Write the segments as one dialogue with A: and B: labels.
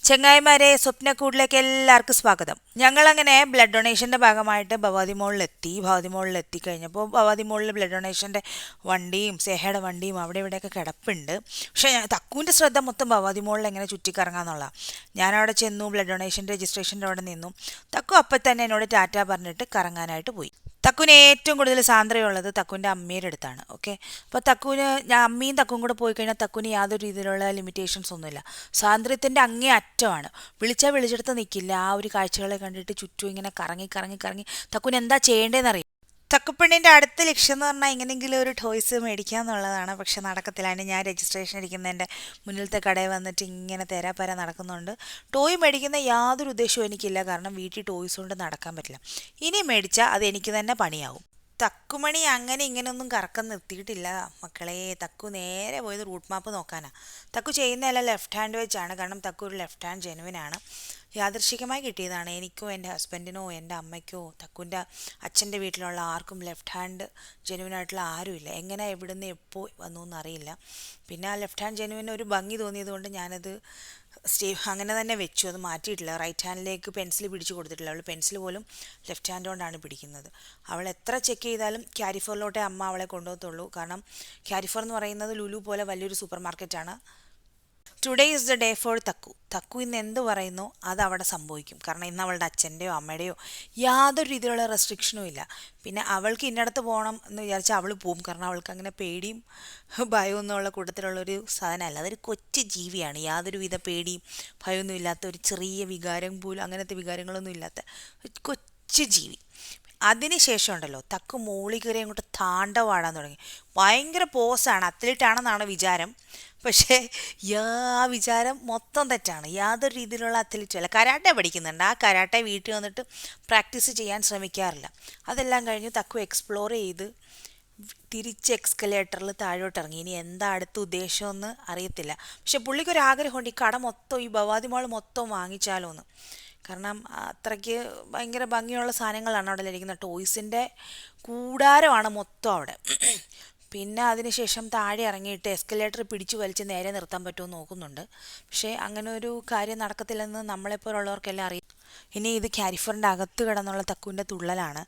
A: ചെങ്ങായിമാരെ സ്വപ്നക്കൂടിലേക്ക് എല്ലാവർക്കും സ്വാഗതം. ഞങ്ങളങ്ങനെ ബ്ലഡ് ഡൊണേഷൻ്റെ ഭാഗമായിട്ട് ഭവാതി മോളിലെത്തി. ഭവാതി മോളിലെത്തി കഴിഞ്ഞപ്പോൾ ഭവാതി മോളിൽ ബ്ലഡ് ഡൊണേഷൻ്റെ വണ്ടിയും സ്നേഹയുടെ വണ്ടിയും അവിടെ ഇവിടെയൊക്കെ കിടപ്പുണ്ട്. പക്ഷേ തക്കുവിൻ്റെ ശ്രദ്ധ മൊത്തം ഭവാതി മോളിൽ എങ്ങനെ ചുറ്റിക്കറങ്ങാന്നുള്ളതാണ്. ഞാനവിടെ ചെന്നു, ബ്ലഡ് ഡൊണേഷൻ രജിസ്ട്രേഷൻ്റെ അവിടെ നിന്നു. തക്കു അപ്പം തന്നെ എന്നോട് ടാറ്റ പറഞ്ഞിട്ട് കറങ്ങാനായിട്ട് പോയി. തക്കുവിന് ഏറ്റവും കൂടുതൽ സാന്ദ്രതയുള്ളത് തക്കുവിൻ്റെ അമ്മയുടെ അടുത്താണ്. ഓക്കെ, അപ്പോൾ തക്കുവിന് ഞാൻ അമ്മയും തക്കും കൂടെ പോയി കഴിഞ്ഞാൽ തക്കുവിന് യാതൊരു രീതിയിലുള്ള ലിമിറ്റേഷൻസ് ഒന്നുമില്ല. സ്വാതന്ത്ര്യത്തിൻ്റെ അങ്ങേ അറ്റമാണ്. വിളിച്ചാൽ വിളിച്ചെടുത്ത് നിൽക്കില്ല. ആ ഒരു കാഴ്ചകളെ കണ്ടിട്ട് ചുറ്റും ഇങ്ങനെ കറങ്ങി കറങ്ങി കറങ്ങി തക്കുവിന് എന്താ ചെയ്യേണ്ടതെന്ന് അറിയാം. തക്കുപ്പെണ്ണിൻ്റെ അടുത്ത ലക്ഷ്യം എന്ന് പറഞ്ഞാൽ എങ്ങനെയെങ്കിലും ഒരു ടോയ്സ് മേടിക്കുക എന്നുള്ളതാണ്. പക്ഷെ നടക്കത്തില്ല. അതിന് ഞാൻ രജിസ്ട്രേഷൻ ഇരിക്കുന്നതിൻ്റെ മുന്നിലത്തെ കടയിൽ വന്നിട്ട് ഇങ്ങനെ തേരാപ്പാര നടക്കുന്നുണ്ട്. ടോയ് മേടിക്കുന്ന യാതൊരു ഉദ്ദേശവും എനിക്കില്ല, കാരണം വീട്ടിൽ ടോയ്സ് കൊണ്ട് നടക്കാൻ പറ്റില്ല. ഇനി മേടിച്ചാൽ അത് എനിക്ക് തന്നെ പണിയാവും. തക്കുമണി അങ്ങനെ ഇങ്ങനെയൊന്നും കറക്കം നിർത്തിയിട്ടില്ല മക്കളെ. തക്കു നേരെ പോയത് റൂട്ട് മാപ്പ് നോക്കാനാണ്. തക്കു ചെയ്യുന്നതല്ല ലെഫ്റ്റ് ഹാൻഡ് വെച്ചാണ്, കാരണം തക്കു ഒരു ലെഫ്റ്റ് ഹാൻഡ് ജെനുവിനാണ്. യാദൃശികമായി കിട്ടിയതാണ്. എനിക്കോ എൻ്റെ ഹസ്ബൻഡിനോ എൻ്റെ അമ്മയ്ക്കോ തക്കുൻ്റെ അച്ഛൻ്റെ വീട്ടിലുള്ള ആർക്കും ലെഫ്റ്റ് ഹാൻഡ് ജെനുവിനായിട്ടുള്ള ആരുമില്ല. എങ്ങനെ എവിടുന്ന് എപ്പോൾ വന്നു എന്നറിയില്ല. പിന്നെ ആ ലെഫ്റ്റ് ഹാൻഡ് ജെനുവിന് ഒരു ഭംഗി തോന്നിയത് കൊണ്ട് ഞാനത് അങ്ങനെ തന്നെ വെച്ചു. അത് മാറ്റിയിട്ടില്ല. റൈറ്റ് ഹാൻഡിലേക്ക് പെൻസിൽ പിടിച്ച് കൊടുത്തിട്ടില്ല. അവൾ പെൻസിൽ പോലും ലെഫ്റ്റ് ഹാൻഡ് കൊണ്ടാണ് പിടിക്കുന്നത്. അവൾ എത്ര ചെക്ക് ചെയ്താലും ക്യാരിഫോറിലോട്ടേ അമ്മ അവളെ കൊണ്ടുപോകത്തുള്ളൂ. കാരണം ക്യാരിഫോർ എന്ന് പറയുന്നത് ലുലു പോലെ വലിയൊരു സൂപ്പർ മാർക്കറ്റാണ്. Today is the day for തക്കു. തക്കു ഇന്ന് എന്ത് പറയുന്നു അത് അവിടെ സംഭവിക്കും. കാരണം ഇന്ന് അവളുടെ അച്ഛൻ്റെയോ അമ്മയുടെയോ യാതൊരു രീതിയിലുള്ള റെസ്ട്രിക്ഷനും ഇല്ല. പിന്നെ അവൾക്ക് ഇന്നടത്ത് പോകണം എന്ന് വിചാരിച്ചാൽ അവൾ പോവും. കാരണം അവൾക്ക് അങ്ങനെ പേടിയും ഭയവും ഒന്നുമുള്ള കൂട്ടത്തിലുള്ളൊരു സാധനമല്ല. അതൊരു കൊച്ചു ജീവിയാണ്. യാതൊരുവിധ പേടിയും ഭയമൊന്നും ഇല്ലാത്ത, ഒരു ചെറിയ വികാരം പോലും അങ്ങനത്തെ വികാരങ്ങളൊന്നും ഇല്ലാത്ത ഒരു കൊച്ചു ജീവി. അതിനുശേഷം ഉണ്ടല്ലോ തക്കു മോളി കയറി അങ്ങോട്ട് താണ്ടവാടാൻ തുടങ്ങി. ഭയങ്കര പോസാണ്, അത്ലറ്റാണെന്നാണ് വിചാരം. പക്ഷേ ആ വിചാരം മൊത്തം തെറ്റാണ്. യാതൊരു രീതിയിലുള്ള അത്ലറ്റും അല്ല. കരാട്ടെ പഠിക്കുന്നുണ്ട്. ആ കരാട്ടെ വീട്ടിൽ വന്നിട്ട് പ്രാക്ടീസ് ചെയ്യാൻ ശ്രമിക്കാറില്ല. അതെല്ലാം കഴിഞ്ഞ് തക്കു എക്സ്പ്ലോർ ചെയ്ത് തിരിച്ച് എക്സ്കലേറ്ററിൽ താഴോട്ട് ഇറങ്ങി. ഇനി എന്താ അടുത്ത ഉദ്ദേശമെന്ന് അറിയത്തില്ല. പക്ഷെ പുള്ളിക്കൊരാഗ്രഹമുണ്ട്, ഈ കട മൊത്തം, ഈ ഭവാതി മാൾ മൊത്തം വാങ്ങിച്ചാലോ എന്ന്. കാരണം അത്രയ്ക്ക് ഭയങ്കര ഭംഗിയുള്ള സാധനങ്ങളാണ് അവിടെ ഇരിക്കുന്നത്. ടോയ്സിൻ്റെ കൂടാരമാണ് മൊത്തം അവിടെ. പിന്നെ അതിനുശേഷം താഴെ ഇറങ്ങിയിട്ട് എസ്കലേറ്റർ പിടിച്ചു വലിച്ച് നേരെ നിർത്താൻ പറ്റുമോ നോക്കുന്നുണ്ട്. പക്ഷേ അങ്ങനെ ഒരു കാര്യം നടക്കത്തില്ലെന്ന് നമ്മളെപ്പോലുള്ളവർക്കെല്ലാം അറിയാം. ഇനി ഇത് ക്യാരിഫറിൻ്റെ അകത്ത് കിടന്നുള്ള തക്കുവിൻ്റെ തുള്ളലാണ്.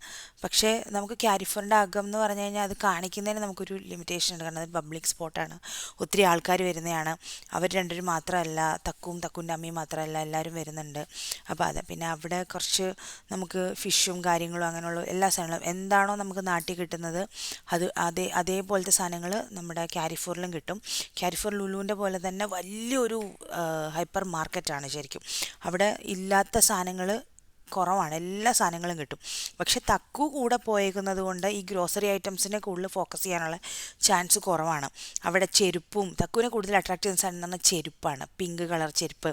A: പക്ഷേ നമുക്ക് ക്യാരിഫറിൻ്റെ അകം എന്ന് പറഞ്ഞു കഴിഞ്ഞാൽ അത് കാണിക്കുന്നതിന് നമുക്കൊരു ലിമിറ്റേഷൻ ഉണ്ട്. കാരണം അത് പബ്ലിക് സ്പോട്ടാണ്, ഒത്തിരി ആൾക്കാർ വരുന്നതാണ്. അവർ രണ്ടുപേരും മാത്രമല്ല, തക്കുവിൻ്റെ അമ്മയും മാത്രമല്ല, എല്ലാവരും വരുന്നുണ്ട്. അപ്പോൾ അതെ, പിന്നെ അവിടെ കുറച്ച് നമുക്ക് ഫിഷും കാര്യങ്ങളും അങ്ങനെയുള്ള എല്ലാ സാധനങ്ങളും എന്താണോ നമുക്ക് നാട്ടിൽ കിട്ടുന്നത് അത് അതേപോലത്തെ സാധനങ്ങൾ നമ്മുടെ ക്യാരിഫോറിലും കിട്ടും. ക്യാരിഫോർ ലുലുവിൻ്റെ പോലെ തന്നെ വലിയൊരു ഹൈപ്പർ മാർക്കറ്റാണ് ശരിക്കും. അവിടെ ഇല്ലാത്ത സാധനങ്ങൾ കുറവാണ്, എല്ലാ സാധനങ്ങളും കിട്ടും. പക്ഷെ തക്കു കൂടെ പോയേക്കുന്നത് കൊണ്ട് ഈ ഗ്രോസറി ഐറ്റംസിനെ കൂടുതൽ ഫോക്കസ് ചെയ്യാനുള്ള ചാൻസ് കുറവാണ്. അവിടെ ചെരുപ്പും തക്കുവിനെ കൂടുതൽ അട്രാക്ട് ചെയ്യുന്ന സാധനം എന്ന് പറഞ്ഞാൽ ചെരുപ്പാണ്. പിങ്ക് കളർ ചെരുപ്പ്,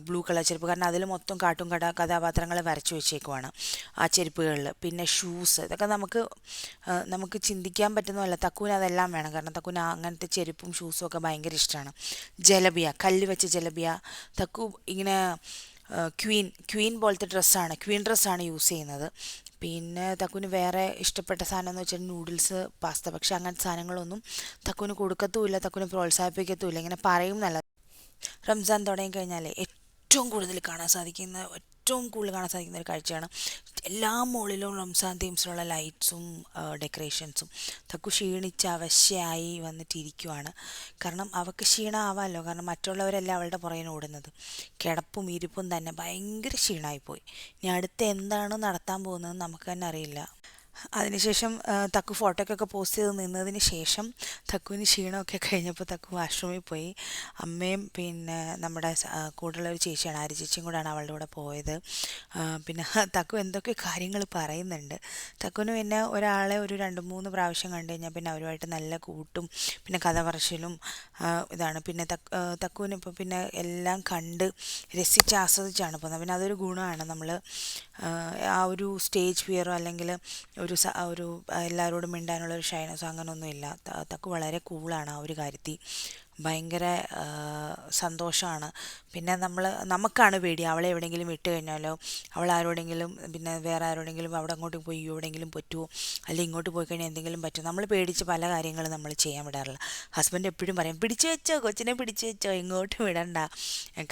A: ബ്ലൂ കളർ ചെരുപ്പ്. കാരണം അതിൽ മൊത്തം കാർട്ടൂൺ കഥാപാത്രങ്ങളെ വരച്ചു വെച്ചേക്കുവാണ് ആ ചെരുപ്പുകളിൽ. പിന്നെ ഷൂസ്, ഇതൊക്കെ നമുക്ക് ചിന്തിക്കാൻ പറ്റുന്നതല്ല. തക്കുവിന് അതെല്ലാം വേണം. കാരണം തക്കുവിന് അങ്ങനത്തെ ചെരുപ്പും ഷൂസും ഒക്കെ ഭയങ്കര ഇഷ്ടമാണ്. ജലബിയ, കല്ല് വെച്ച ജലബിയ. തക്കു ഇങ്ങനെ ക്വീൻ പോലത്തെ ക്വീൻ ഡ്രസ്സാണ് യൂസ് ചെയ്യുന്നത്. പിന്നെ തക്കുവിന് വേറെ ഇഷ്ടപ്പെട്ട സാധനം എന്ന് വെച്ചാൽ നൂഡിൽസ്, പാസ്ത. പക്ഷെ അങ്ങനത്തെ സാധനങ്ങളൊന്നും തക്കുവിന് കൊടുക്കത്തുമില്ല, തക്കുവിന് പ്രോത്സാഹിപ്പിക്കത്തുമില്ല. ഇങ്ങനെ പറയും നല്ല. റംസാൻ തുടങ്ങി കഴിഞ്ഞാൽ ഏറ്റവും കൂടുതൽ കാണാൻ സാധിക്കുന്ന ഒരു കാഴ്ചയാണ് എല്ലാ മോളിലും റംസാൻ തീംസിലുള്ള ലൈറ്റ്സും ഡെക്കറേഷൻസും. തക്കു ക്ഷീണിച്ച് അവശ്യമായി വന്നിട്ടിരിക്കുവാണ്. കാരണം അവൾക്ക് ക്ഷീണമാവാമല്ലോ, കാരണം മറ്റുള്ളവരെല്ലാം അവളുടെ പുറകിന് ഓടുന്നത്. കിടപ്പും ഇരിപ്പും തന്നെ ഭയങ്കര ക്ഷീണമായിപ്പോയി. ഇനി അടുത്ത് എന്താണ് നടത്താൻ പോകുന്നതെന്ന് നമുക്ക് തന്നെ അറിയില്ല. അതിനുശേഷം തക്കു ഫോട്ടോയ്ക്കൊക്കെ പോസ്റ്റ് ചെയ്ത് നിന്നതിന് ശേഷം തക്കുവിന് ക്ഷീണമൊക്കെ കഴിഞ്ഞപ്പോൾ തക്കു വാഷ്റൂമിൽ പോയി. അമ്മയും പിന്നെ നമ്മുടെ കൂടെയുള്ള ഒരു ചേച്ചിയാണ്, ആര്യ ചേച്ചിയും കൂടെയാണ് അവളുടെ കൂടെ പോയത്. പിന്നെ തക്കു എന്തൊക്കെ കാര്യങ്ങൾ പറയുന്നുണ്ട്. തക്കുവിന് പിന്നെ ഒരാളെ ഒരു 2-3 പ്രാവശ്യം കണ്ടു കഴിഞ്ഞാൽ പിന്നെ അവരുമായിട്ട് നല്ല കൂട്ടും പിന്നെ കഥ പറച്ചിലും ഇതാണ്. പിന്നെ തക്കുവിന് ഇപ്പോൾ പിന്നെ എല്ലാം കണ്ട് രസിച്ച് ആസ്വദിച്ചാണ് പോകുന്നത്. പിന്നെ അതൊരു ഗുണമാണ്. നമ്മൾ ആ ഒരു സ്റ്റേജ് ഫിയറോ അല്ലെങ്കിൽ ഒരു എല്ലാവരോടും മിണ്ടാനുള്ളൊരു ഷൈനസോ അങ്ങനെയൊന്നുമില്ല. തക്കു വളരെ കൂളാണ് ആ ഒരു കാര്യത്തിൽ. ഭയങ്കര സന്തോഷമാണ്. പിന്നെ നമുക്കാണ് പേടി, അവളെ എവിടെയെങ്കിലും വിട്ട് കഴിഞ്ഞാലോ, അവൾ ആരോടെങ്കിലും പിന്നെ വേറെ ആരോടെങ്കിലും അവിടെ അങ്ങോട്ട് പോയി എവിടെയെങ്കിലും പറ്റുമോ, അല്ലെങ്കിൽ ഇങ്ങോട്ട് പോയി കഴിഞ്ഞാൽ എന്തെങ്കിലും പറ്റുമോ, നമ്മൾ പേടിച്ച് പല കാര്യങ്ങളും നമ്മൾ ചെയ്യാൻ വിടാറില്ല. ഹസ്ബൻഡ് എപ്പോഴും പറയും, പിടിച്ചു വെച്ചോ കൊച്ചിനെ, പിടിച്ചു വെച്ചോ, ഇങ്ങോട്ട് വിടണ്ട,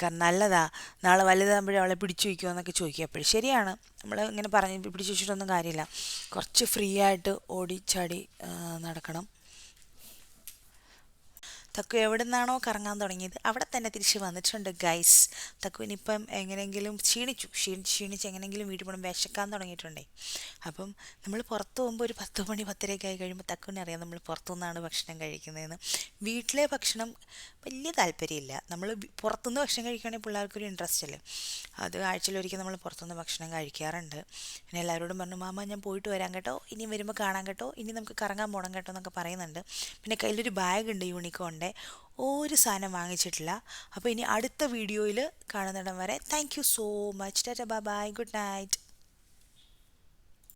A: കാരണം നല്ലതാ, നാളെ വലുതാകുമ്പോഴേ അവളെ പിടിച്ചു വയ്ക്കുമോ എന്നൊക്കെ ചോദിക്കും. എപ്പോഴും ശരിയാണ്, നമ്മൾ ഇങ്ങനെ പറഞ്ഞ് പിടിച്ചു വെച്ചിട്ടൊന്നും കാര്യമില്ല. കുറച്ച് ഫ്രീ ആയിട്ട് ഓടിച്ചാടി നടക്കണം. തക്കു എവിടെ നിന്നാണോ കറങ്ങാൻ തുടങ്ങിയത് അവിടെ തന്നെ തിരിച്ച് വന്നിട്ടുണ്ട് ഗൈസ്. തക്കുവിനിപ്പം എങ്ങനെയെങ്കിലും ക്ഷീണിച്ച് എങ്ങനെയെങ്കിലും വീട്ടിൽ പോകണം, വിശക്കാൻ തുടങ്ങിയിട്ടുണ്ടേ. അപ്പം നമ്മൾ പുറത്ത് പോകുമ്പോൾ ഒരു 10 മണി 10:30 ആയി കഴിയുമ്പോൾ തക്കുവിനെ അറിയാം നമ്മൾ പുറത്തുനിന്നാണ് ഭക്ഷണം കഴിക്കുന്നതെന്ന്. വീട്ടിലെ ഭക്ഷണം വലിയ താല്പര്യമില്ല. നമ്മൾ പുറത്തുനിന്ന് ഭക്ഷണം കഴിക്കുകയാണെങ്കിൽ പിള്ളേർക്കൊരു ഇൻട്രസ്റ്റ് അല്ലേ. അത് ആഴ്ചയിലൊരിക്കൽ നമ്മൾ പുറത്തുനിന്ന് ഭക്ഷണം കഴിക്കാറുണ്ട്. പിന്നെ എല്ലാവരോടും പറഞ്ഞു, മാമ ഞാൻ പോയിട്ട് വരാം കേട്ടോ, ഇനി വരുമ്പോൾ കാണാം കേട്ടോ, ഇനി നമുക്ക് കറങ്ങാൻ പോകണം കേട്ടോ എന്നൊക്കെ പറയുന്നുണ്ട്. പിന്നെ കയ്യിലൊരു ബാഗ് ഉണ്ട് യൂണിക്കോണിൻ്റെ, ഒരു സാധനം വാങ്ങിച്ചിട്ടില്ല. അപ്പോൾ ഇനി അടുത്ത വീഡിയോയിൽ കാണുന്നിടം വരെ thank you so much. Tata, bye bye, good night.